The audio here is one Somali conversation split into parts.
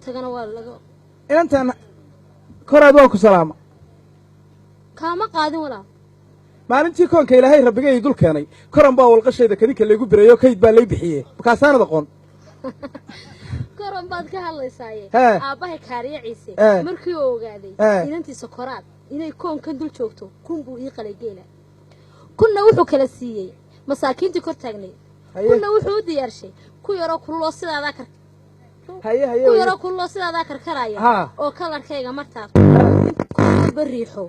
tagana waa laga inantan koraad waa ku salaama kaama qaadin walaa maalintii koonka ilaahay rabbigay dul keenay koran baa walqashayda kadinka lagu bireeyo kayd baa lay bixiyay markaasaanad aqoon koran baad ka hadlaysaaye aabahay kaariye ciise markii uu ogaaday inantiisa koraad inay koonkan dul joogto kun buu ii qalay geela kunna wuxuu kala siiyey masaakiintii kor taagnay kunna wuxuu u diyaarshay ku yaro kullo sidaada kar ku yaro kullo sidaada karkaraya oo kalarkayga martaa bariixo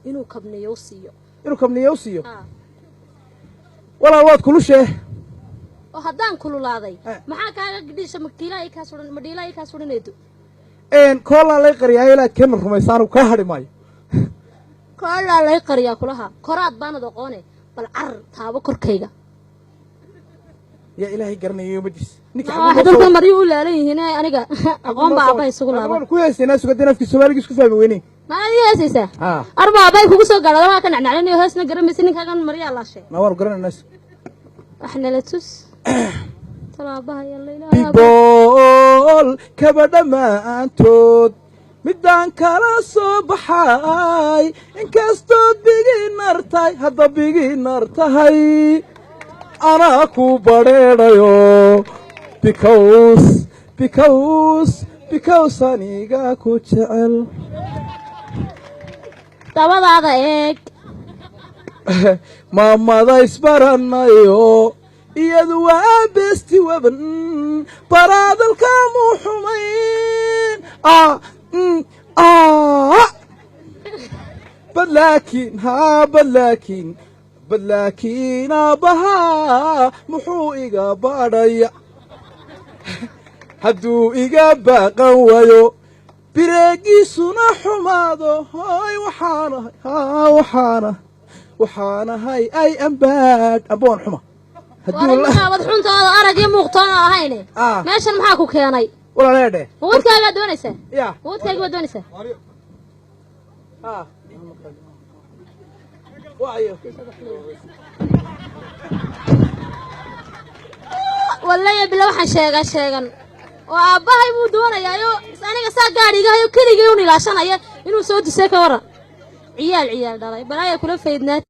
inuu kabniyo siiyo walaa waad kulushe oo haddaan kululaaday maxaa kaaga gidhisha makiilay ka suran madhiilay ka suraneedo koola lay qariyaa ilaa kan rumaysaan ka hadhi maayo koola lay qariyaa kulaha koraad baanad aqoone bal car taabo korkayga يا إلهي قرني يوم الديس هذول كم مريو ولا عليه هنا أنا أقوم بأباي يسوق لها كويس الناس قدنا في السوالف يسكت فيها ويني ما هي أساسا أربعة أباي كوكو سوق على ما كان علينا يهسنا قرن مسنين كان مريا الله شيء نوار قرن الناس إحنا لا تس ترى أباي يلا بيقول كبدا ما أنتود مدان كلا صبحاي إن كستود بيجي نرتاي هذا بيجي نرتاي أنا كوبريريو because أنيقا كوتشعل تبا هذا إيك ماما ذا يسبرنايو يدوا بستي وبن براد الكامو حمين بلاكين أبها محو إيقا باريا هدو إيقا باقويو بريقي سنا حمادو هاي وحانا هاي أي أمباد أبوان حما هدو الله وضحون تاضا أرقي مغطانا هايني ماشا المحاكو كياني ولا ليدي وودكا إيقا دونيسا يا وودكا إيقا دونيسا وايو والله يبي لو شيغان واباي مو دونايو aniga saa gaariga kaliya uu nilaashanaya inuu soo disay ka waran ciyaal dhalay balay kula faydnaa